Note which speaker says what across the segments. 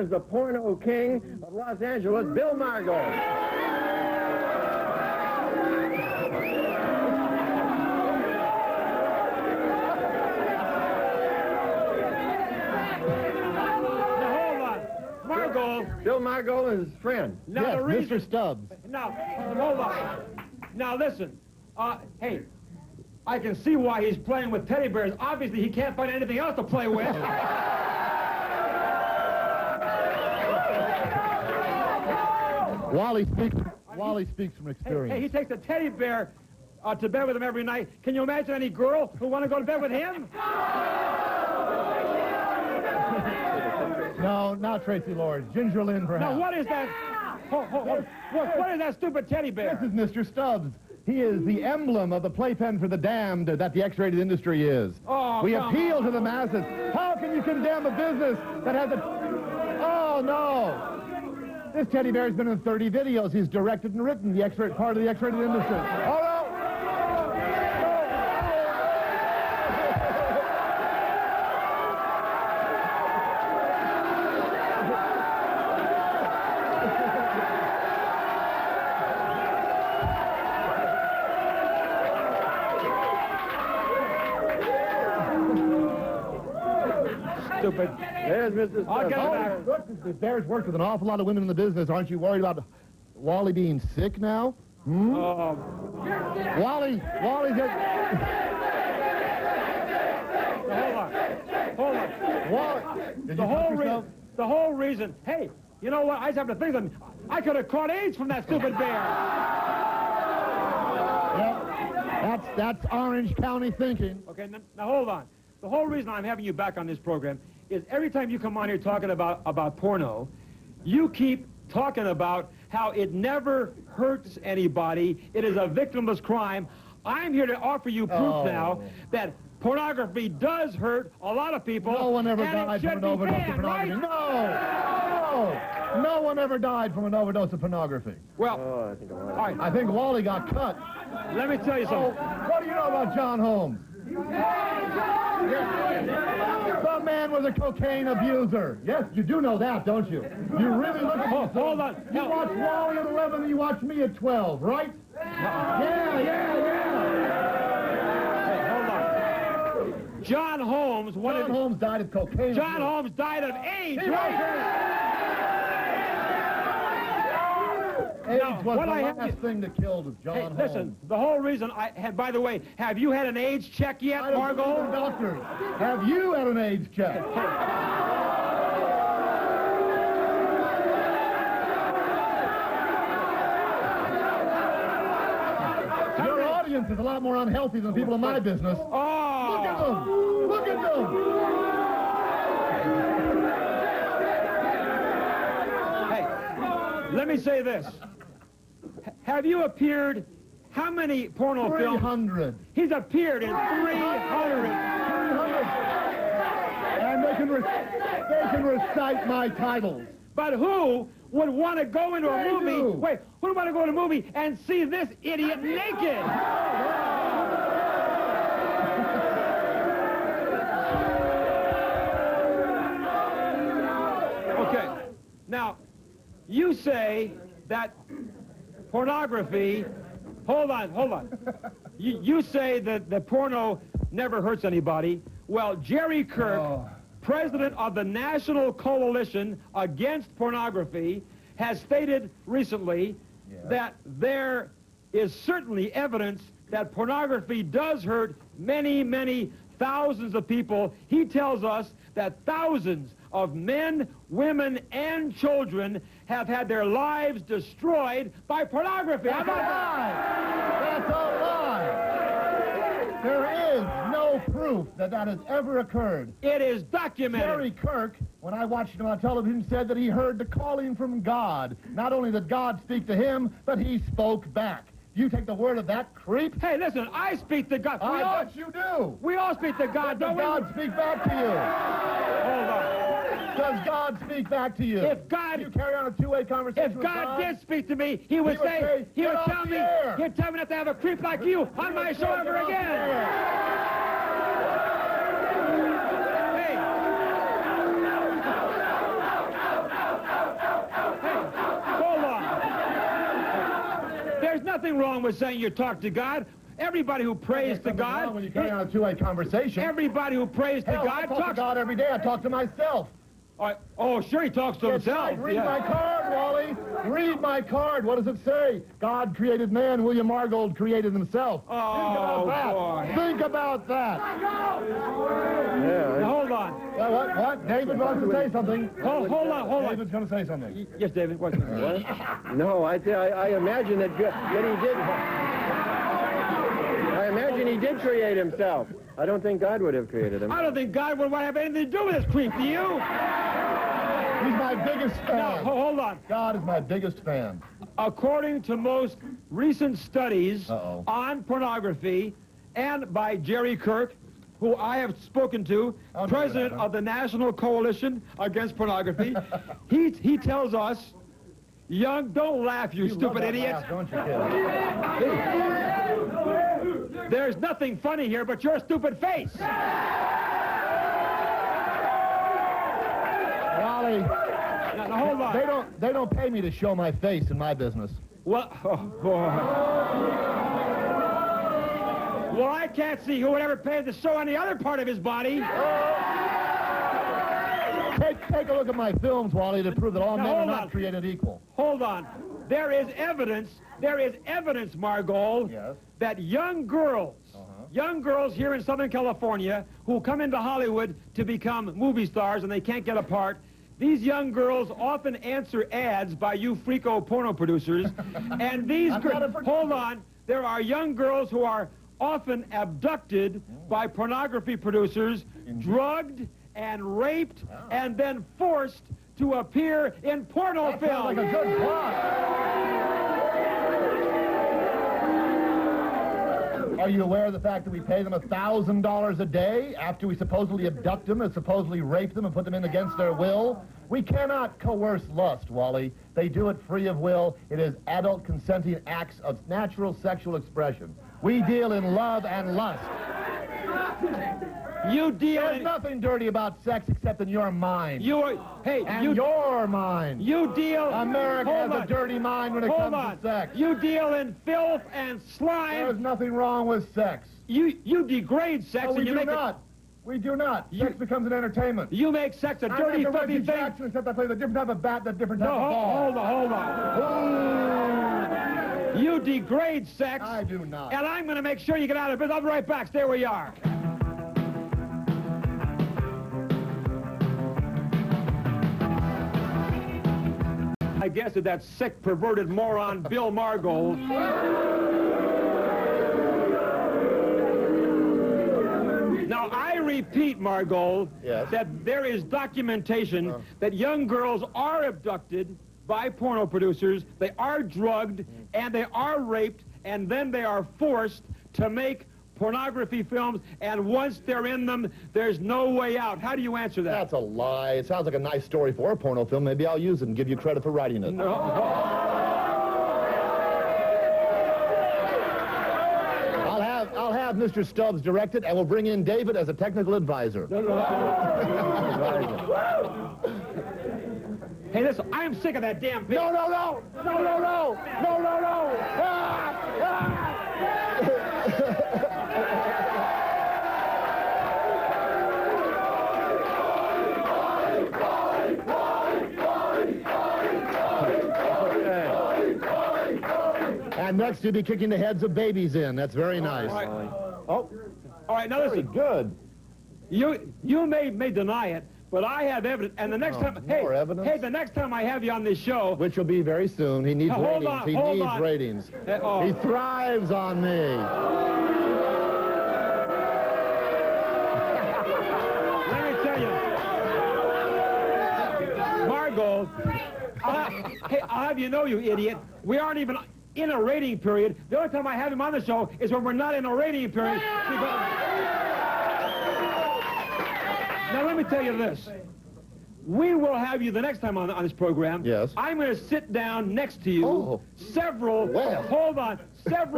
Speaker 1: as the porno king of Los Angeles, Bill Margold. Bill Margold and his friend.
Speaker 2: Now,
Speaker 3: yes,
Speaker 2: the reason,
Speaker 3: Mr. Stubbs.
Speaker 2: Now, hold on. Now, listen. Hey, I can see why he's playing with teddy bears. Obviously, he can't find anything else to play with.
Speaker 3: Wally speaks from experience.
Speaker 2: Hey, he takes a teddy bear to bed with him every night. Can you imagine any girl who want to go to bed with him?
Speaker 3: No, not Tracy Lords. Ginger Lynn, perhaps.
Speaker 2: Now, what is that? What is that stupid teddy bear?
Speaker 3: This is Mr. Stubbs. He is the emblem of the playpen for the damned that the X-rated industry is.
Speaker 2: Oh,
Speaker 3: we appeal to the masses. How can you condemn a business that has a... Oh, no. This teddy bear has been in 30 videos. He's directed and written the X-rated part of the X-rated industry. Oh, no.
Speaker 2: Stupid.
Speaker 1: There's Mr.
Speaker 2: I'll get
Speaker 1: Stubbs.
Speaker 2: back.
Speaker 3: Look, this bear's worked with an awful lot of women in the business. Aren't you worried about Wally being sick now? Hmm? Wally's just...
Speaker 2: Hold on.
Speaker 3: Wally, did you touch yourself?
Speaker 2: The whole reason. Hey, you know what? I just have to think of I could have caught AIDS from that stupid bear.
Speaker 3: Yep. That's Orange County thinking.
Speaker 2: Okay, now hold on. The whole reason I'm having you back on this program is every time you come on here talking about porno, you keep talking about how it never hurts anybody. It is a victimless crime. I'm here to offer you proof now that pornography does hurt a lot of people.
Speaker 3: No one ever died from an overdose of pornography.
Speaker 2: Right?
Speaker 3: No one ever died from an overdose of pornography.
Speaker 2: Well,
Speaker 1: all
Speaker 2: right.
Speaker 3: I think Wally got cut.
Speaker 2: Let me tell you something.
Speaker 3: What do you know about John Holmes? The man was a cocaine abuser. Yes, you do know that, don't you? You really look at
Speaker 2: Hold on.
Speaker 3: You watch Wally at 11 and you watch me at 12, right? Yeah.
Speaker 2: Hey, hold on. John Holmes
Speaker 3: Holmes died of cocaine.
Speaker 2: John Holmes died of AIDS,
Speaker 3: AIDS was the last thing that killed John Holmes.
Speaker 2: Listen, the whole reason by the way, have you had an AIDS check yet, Margold?
Speaker 3: Doctors, have you had an AIDS check? Your audience is a lot more unhealthy than people in my business.
Speaker 2: Oh!
Speaker 3: Look at them!
Speaker 2: Hey, let me say this. Have you appeared, how many porno films?
Speaker 3: 300.
Speaker 2: He's appeared in 300.
Speaker 3: And they can recite my titles.
Speaker 2: But who would want to go into a movie?
Speaker 3: Do.
Speaker 2: Wait, who would want to go into a movie and see this idiot naked? Okay, now, you say that pornography, hold on. You say that the porno never hurts anybody. Well, Jerry Kirk, president of the National Coalition Against Pornography, has stated recently that there is certainly evidence that pornography does hurt many, many thousands of people. He tells us that thousands of men, women, and children have had their lives destroyed by pornography.
Speaker 3: That's a lie! That's a lie! There is no proof that has ever occurred.
Speaker 2: It is documented.
Speaker 3: Jerry Kirk, when I watched him on television, said that he heard the calling from God. Not only did God speak to him, but he spoke back. Do you take the word of that creep?
Speaker 2: Hey, listen, I speak to God.
Speaker 3: Yes, you do.
Speaker 2: We all speak to God, don't we?
Speaker 3: Does God speak back to you?
Speaker 2: Hold on.
Speaker 3: Does God speak back to you?
Speaker 2: If God,
Speaker 3: you carry on a two-way conversation
Speaker 2: if
Speaker 3: with
Speaker 2: God did speak to me, he would
Speaker 3: say,
Speaker 2: he would
Speaker 3: "Get
Speaker 2: tell
Speaker 3: off
Speaker 2: me,
Speaker 3: the air."
Speaker 2: he'd tell me not to have a creep like you on my show ever again. Hey, There's nothing wrong with saying you talk to God. Everybody who prays to God...
Speaker 3: When you carry on a two-way conversation.
Speaker 2: Everybody who prays to God
Speaker 3: I talk to God every day. I talk to myself.
Speaker 2: Oh, sure, he talks to himself.
Speaker 3: Right. Read my card, Wally. Read my card. What does it say? God created man. William Margold created himself.
Speaker 2: Oh, boy.
Speaker 3: Think about that.
Speaker 2: Now, hold on.
Speaker 3: What? David wants to say something.
Speaker 2: Hold on.
Speaker 3: David's going to say something.
Speaker 2: Yes, David. What?
Speaker 1: No, I imagine that he did. I imagine he did create himself. I don't think God would have created him.
Speaker 2: I don't think God would have anything to do with this creep, do you?
Speaker 3: He's my biggest fan.
Speaker 2: No, hold on.
Speaker 3: God is my biggest fan.
Speaker 2: According to most recent studies on pornography, and by Jerry Kirk, who I have spoken to, president of the National Coalition Against Pornography, he tells us, don't laugh, you stupid idiot.
Speaker 3: Laugh, don't you, kid?
Speaker 2: There's nothing funny here but your stupid face.
Speaker 3: Wally,
Speaker 2: now, hold on.
Speaker 3: They don't pay me to show my face in my business.
Speaker 2: Well, well, I can't see who would ever pay to show any other part of his body.
Speaker 3: Take a look at my films, Wally, to prove that all men are not created equal.
Speaker 2: Hold on. There is evidence, Margold, that young girls here in Southern California who come into Hollywood to become movie stars and they can't get a part, these young girls often answer ads by you freako porno producers, and these girls, hold on, there are young girls who are often abducted by pornography producers, drugged and raped, and then forced to appear in porno films.
Speaker 3: Sounds like a good plot. Are you aware of the fact that we pay them $1,000 a day after we supposedly abduct them and supposedly rape them and put them in against their will? We cannot coerce lust, Wally. They do it free of will. It is adult consenting acts of natural sexual expression. We deal in love and lust. There's nothing dirty about sex except in your mind. Your mind.
Speaker 2: You deal...
Speaker 3: America has a dirty mind when it comes to sex.
Speaker 2: You deal in filth and slime.
Speaker 3: There's nothing wrong with sex.
Speaker 2: You degrade sex and you make it...
Speaker 3: We do not. Sex becomes an entertainment.
Speaker 2: You make sex a dirty, filthy thing.
Speaker 3: Jackson, except I play the different type of bat, the different type of ball.
Speaker 2: Hold on. You degrade sex.
Speaker 3: I do not.
Speaker 2: And I'm going to make sure you get out of business. I'll be right back. Stay where you are. I guess that sick, perverted moron, Bill Margold. Now, I repeat, Margold, that there is documentation that young girls are abducted by porno producers, they are drugged, and they are raped, and then they are forced to make pornography films, and once they're in them, there's no way out. How do you answer that?
Speaker 3: That's a lie. It sounds like a nice story for a porno film. Maybe I'll use it and give you credit for writing it.
Speaker 2: No.
Speaker 3: I'll have Mr. Stubbs direct it, and we'll bring in David as a technical advisor.
Speaker 2: Hey, listen, I am sick of that damn bitch.
Speaker 3: No. And next you'll be kicking the heads of babies in. That's very nice.
Speaker 2: All right, now listen.
Speaker 3: Very good.
Speaker 2: You may deny it, but I have evidence. And the next time, the next time I have you on this show,
Speaker 3: which will be very soon. He needs ratings. He needs ratings. He thrives on me.
Speaker 2: Let me tell you, Margold. I'll have you know, you idiot, we aren't even in a rating period. The only time I have him on the show is when we're not in a rating period. Now, let me tell you this. We will have you the next time on this program.
Speaker 3: Yes.
Speaker 2: I'm going to sit down next to you several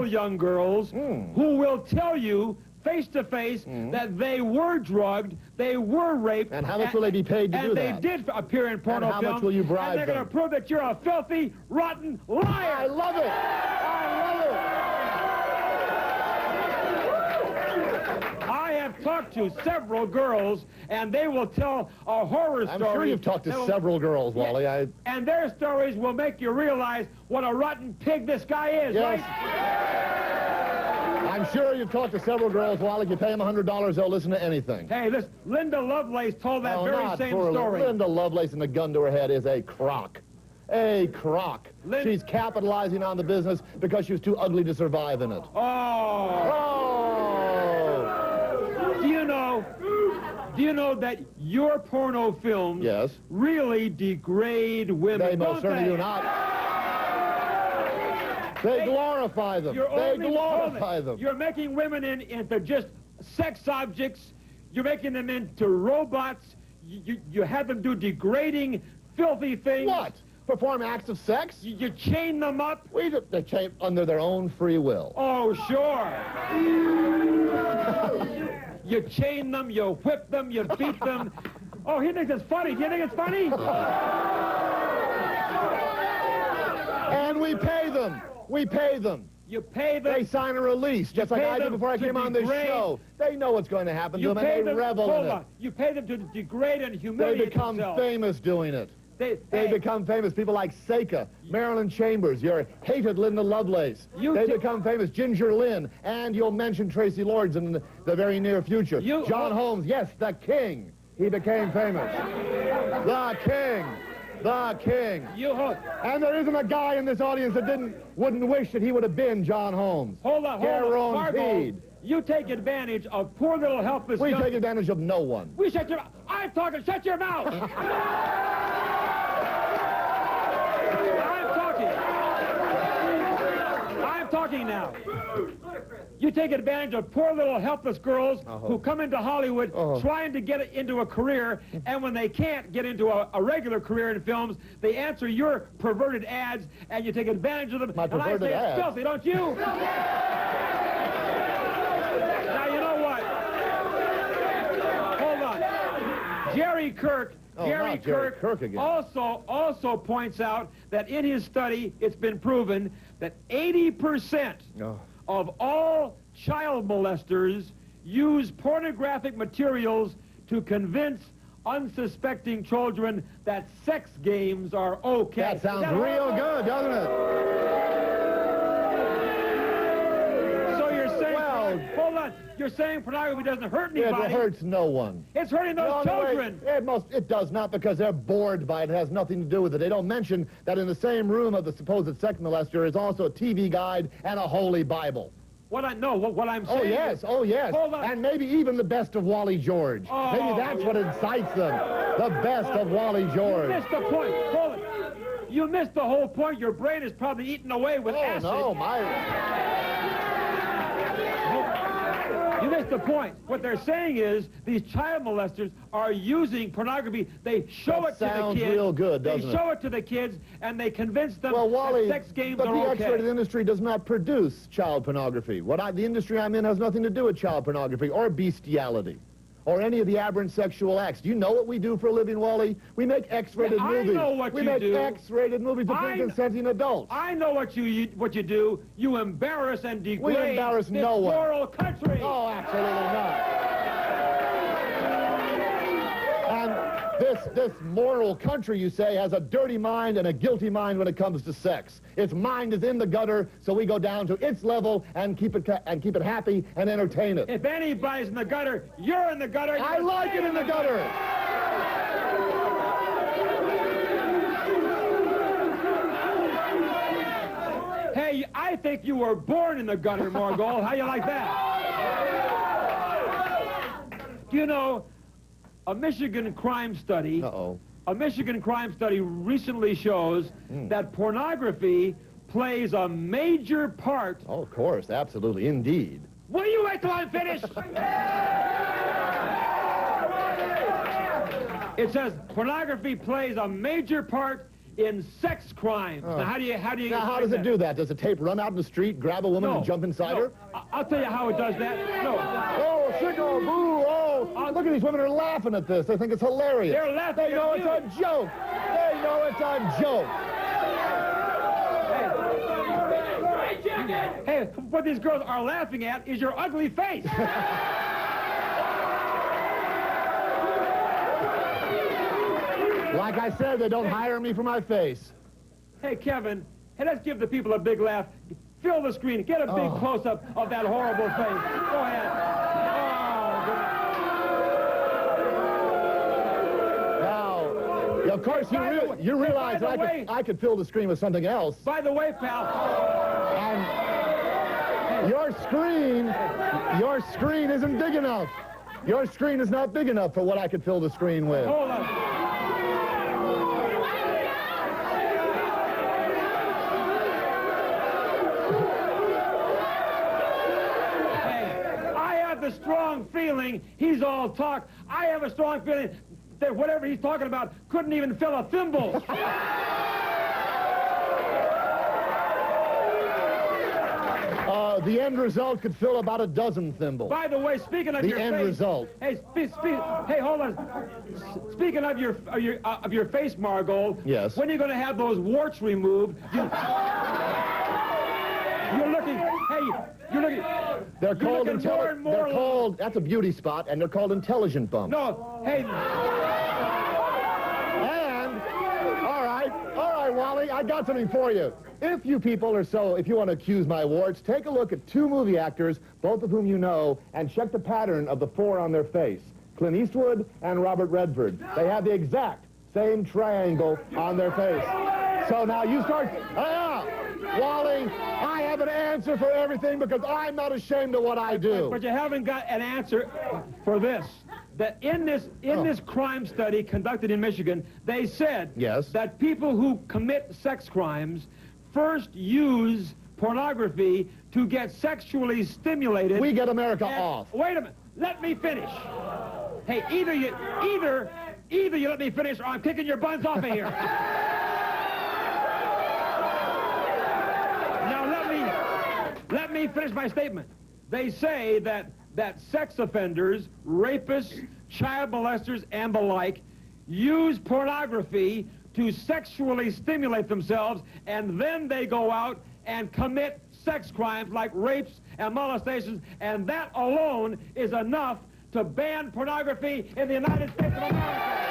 Speaker 2: young girls who will tell you face to face that they were drugged, they were raped.
Speaker 3: And how much will they be paid to do that?
Speaker 2: And they did appear in porno films.
Speaker 3: And how much will you bribe them?
Speaker 2: And they're going to prove that you're a filthy, rotten liar.
Speaker 3: I love it. I love it.
Speaker 2: have talked to several girls, and they will tell a horror story.
Speaker 3: I'm sure you've talked to several girls, Wally.
Speaker 2: Yeah, and their stories will make you realize what a rotten pig this guy is,
Speaker 3: yes.
Speaker 2: right?
Speaker 3: I'm sure you've talked to several girls, Wally. You pay them $100, they'll listen to anything.
Speaker 2: Hey, listen, Linda Lovelace told that very same story.
Speaker 3: Linda Lovelace and the gun to her head is a crock. A crock. She's capitalizing on the business because she was too ugly to survive in it.
Speaker 2: Oh! Do you know that your porno films really degrade women?
Speaker 3: They most certainly do not. They glorify them. They glorify them.
Speaker 2: You're making women into just sex objects. You're making them into robots. You have them do degrading, filthy things.
Speaker 3: What? Perform acts of sex?
Speaker 2: You chain them up?
Speaker 3: They chain under their own free will.
Speaker 2: Oh, sure. You chain them, you whip them, you beat them. Oh, he thinks it's funny. Do you think it's funny?
Speaker 3: And we pay them. We pay them.
Speaker 2: You pay them.
Speaker 3: They sign a release, just like I did before I came on this show. They know what's going to happen to them, and they revel in it.
Speaker 2: You pay them to degrade and humiliate themselves.
Speaker 3: They become famous doing it. They become famous. People like Seika, Marilyn Chambers, your hated Linda Lovelace. They become famous. Ginger Lynn, and you'll mention Tracy Lords in the very near future. John Holmes, yes, the king. He became famous. The king. The king. And there isn't a guy in this audience that wouldn't wish that he would have been John Holmes.
Speaker 2: Hold on. Margold, you take advantage of poor little helpless
Speaker 3: We take advantage of no one.
Speaker 2: I'm talking. Shut your mouth. I'm talking now. You take advantage of poor little helpless girls who come into Hollywood trying to get into a career, and when they can't get into a regular career in films, they answer your perverted ads, and you take advantage of them.
Speaker 3: My perverted ads?
Speaker 2: It's filthy, don't you? Now, you know what? Hold on. Jerry Kirk
Speaker 3: again.
Speaker 2: also points out that in his study, it's been proven that 80% of all child molesters use pornographic materials to convince unsuspecting children that sex games are okay.
Speaker 3: That sounds real good, doesn't it?
Speaker 2: So you're saying, hold on, you're saying pornography doesn't hurt anybody.
Speaker 3: It hurts no one.
Speaker 2: It's hurting those children.
Speaker 3: It does not, because they're bored by it. It has nothing to do with it. They don't mention that in the same room of the supposed sex molester is also a TV guide and a holy Bible.
Speaker 2: What I'm saying
Speaker 3: Oh, yes.
Speaker 2: Hold on.
Speaker 3: And maybe even the best of WallyGeorge. Maybe that's what incites them. The best of WallyGeorge.
Speaker 2: You missed the point. Hold it. You missed the whole point. Your brain is probably eaten away with acid.
Speaker 3: No,
Speaker 2: You missed the point. What they're saying is these child molesters are using pornography. They show it to the kids.
Speaker 3: Sounds real good, doesn't it?
Speaker 2: They show it to the kids, and they convince them
Speaker 3: Wally,
Speaker 2: that sex games are okay.
Speaker 3: But the X-rated industry does not produce child pornography. The industry I'm in has nothing to do with child pornography or bestiality or any of the aberrant sexual acts. Do you know what we do for a living, Wally? We make X-rated movies.
Speaker 2: I know what you do.
Speaker 3: We make X-rated movies to bring consenting adults.
Speaker 2: I know what you do. You embarrass and degrade
Speaker 3: We embarrass
Speaker 2: this
Speaker 3: no one.
Speaker 2: moral country.
Speaker 3: Oh, absolutely not. And this moral country, you say, has a dirty mind and a guilty mind when it comes to sex. Its mind is in the gutter, so we go down to its level and keep it happy and entertain it.
Speaker 2: If anybody's in the gutter, you're in the gutter.
Speaker 3: I like it in the gutter.
Speaker 2: Hey, I think you were born in the gutter, Margold. How you like that? Do you know, a Michigan crime study recently shows that pornography plays a major part.
Speaker 3: Oh, of course, absolutely, indeed.
Speaker 2: Will you wait till I'm finished? It says pornography plays a major part in sex crimes. Now, how do you
Speaker 3: Now, how does it do that? Does a tape run out in the street, grab a woman, and jump inside her?
Speaker 2: I'll tell you how it does that. No.
Speaker 3: Oh, sicko, boo, look at these women are laughing at this. They think it's hilarious.
Speaker 2: They're laughing.
Speaker 3: They know it's a joke. They know it's a joke.
Speaker 2: Hey, what these girls are laughing at is your ugly face.
Speaker 3: Like I said, they don't hire me for my face.
Speaker 2: Hey, Kevin, hey, let's give the people a big laugh. Fill the screen. Get a big close-up of that horrible face. Go ahead. Oh,
Speaker 3: Now, of course, you realize that I could fill the screen with something else.
Speaker 2: by the way, pal.
Speaker 3: And your screen isn't big enough. Your screen is not big enough for what I could fill the screen with.
Speaker 2: Hold on. A strong feeling he's all talk. I have a strong feeling that whatever he's talking about couldn't even fill a thimble.
Speaker 3: The end result could fill about a dozen thimbles.
Speaker 2: By the way, speaking of your face,
Speaker 3: the end result.
Speaker 2: Hey, hey, hold on. Speaking of your face, Margold.
Speaker 3: Yes.
Speaker 2: When are you going to have those warts removed? You're looking. Hey, you're looking.
Speaker 3: They're called
Speaker 2: more and more.
Speaker 3: They're called. That's a beauty spot, and they're called intelligent bumps.
Speaker 2: No, hey.
Speaker 3: And all right, Wally, I got something for you. If you people are if you want to accuse my warts, take a look at two movie actors, both of whom you know, and check the pattern of the four on their face. Clint Eastwood and Robert Redford. They have the exact same triangle on their face. So now you start. Wally, I have an answer for everything because I'm not ashamed of what I do.
Speaker 2: But you haven't got an answer for this. That in this crime study conducted in Michigan, they said that people who commit sex crimes first use pornography to get sexually stimulated.
Speaker 3: We get America off.
Speaker 2: Wait a minute. Let me finish. Hey, either you let me finish or I'm kicking your buns off of here. Let me finish my statement. They say that sex offenders, rapists, child molesters, and the like use pornography to sexually stimulate themselves, and then they go out and commit sex crimes like rapes and molestations, and that alone is enough to ban pornography in the United States of America.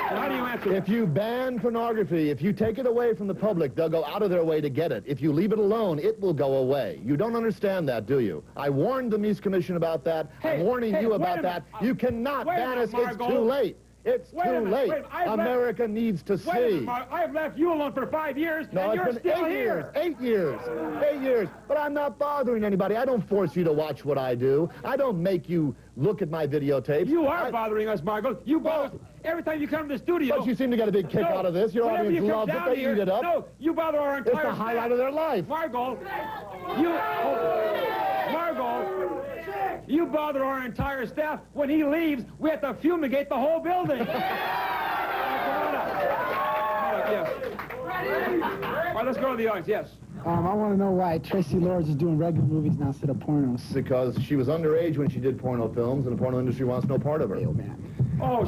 Speaker 2: How do you answer that?
Speaker 3: If you ban pornography, if you take it away from the public, they'll go out of their way to get it. If you leave it alone, it will go away. You don't understand that, do you? I warned the Mies Commission about that. I'm warning you about that. You cannot ban us. It's too late. It's too late. America needs to see.
Speaker 2: I've left you alone for 5 years,
Speaker 3: no,
Speaker 2: and you're still here.
Speaker 3: 8 years. 8 years. But I'm not bothering anybody. I don't force you to watch what I do. I don't make you look at my videotapes.
Speaker 2: You are bothering us, Margold. You bother us every time you come to the studio.
Speaker 3: But you seem to get a big kick out of this. Your audience loves it. They eat it up.
Speaker 2: No, you bother our entire
Speaker 3: It's the highlight of their life.
Speaker 2: Margold, you bother our entire staff. When he leaves, we have to fumigate the whole building. Come on up. Yes. All right, let's go to the audience. Yes.
Speaker 4: I want to know why Tracy Lords is doing regular movies now instead of pornos.
Speaker 3: Because she was underage when she did porno films, and the porno industry wants no part of her.
Speaker 4: Oh, man.
Speaker 2: Oh,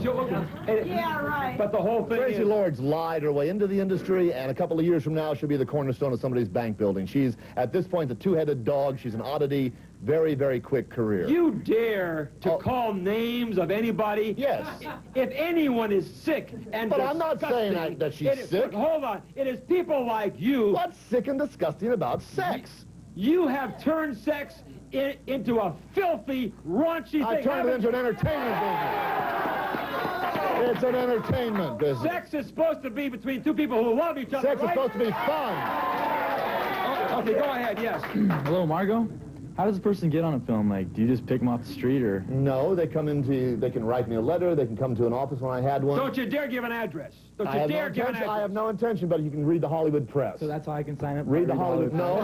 Speaker 2: yeah, right. But the whole thing
Speaker 3: Tracy Lords lied her way into the industry, and a couple of years from now, she'll be the cornerstone of somebody's bank building. She's, at this point, the two-headed dog. She's an oddity. Very, very quick career.
Speaker 2: You dare to call names of anybody?
Speaker 3: Yes.
Speaker 2: If anyone is sick and
Speaker 3: But I'm not saying that she's sick.
Speaker 2: Hold on. It is people like you.
Speaker 3: What's sick and disgusting about sex?
Speaker 2: You have turned sex into a filthy, raunchy thing.
Speaker 3: I turned it into an entertainment business. It's an entertainment business.
Speaker 2: Sex is supposed to be between two people who love each other,
Speaker 3: Sex is supposed to be fun.
Speaker 2: Okay, go ahead, yes.
Speaker 5: Hello, Margot? How does a person get on a film? Like, do you just pick them off the street, or?
Speaker 3: No, they can write me a letter, they can come to an office when I had one.
Speaker 2: Don't you dare give an address. Don't you dare give an address.
Speaker 3: I have no intention, but you can read the Hollywood Press.
Speaker 5: So that's how I can sign up?
Speaker 3: Read the Hollywood... No.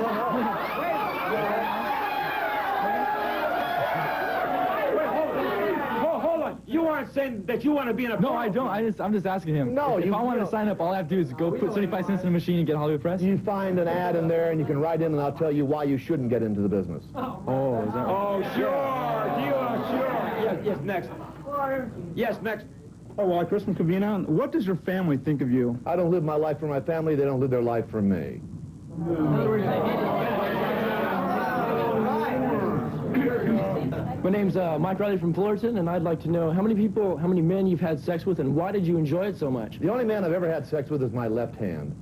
Speaker 2: Hold on. You aren't saying that you want to be in a...
Speaker 5: No, I don't. I'm just asking him.
Speaker 3: No,
Speaker 5: if I want to sign up, all I have to do is go put 75 cents in the machine and get Hollywood Press?
Speaker 3: You find an ad in there, and you can write in, and I'll tell you why you shouldn't get into the business.
Speaker 5: Oh, is that...
Speaker 2: Oh, sure. Yes, next. Yes, next.
Speaker 6: Oh, well, Christmas Covina, what does your family think of you?
Speaker 3: I don't live my life for my family. They don't live their life for me.
Speaker 7: My name's Mike Riley from Fullerton, and I'd like to know how many men you've had sex with, and why did you enjoy it so much?
Speaker 3: The only man I've ever had sex with is my left hand.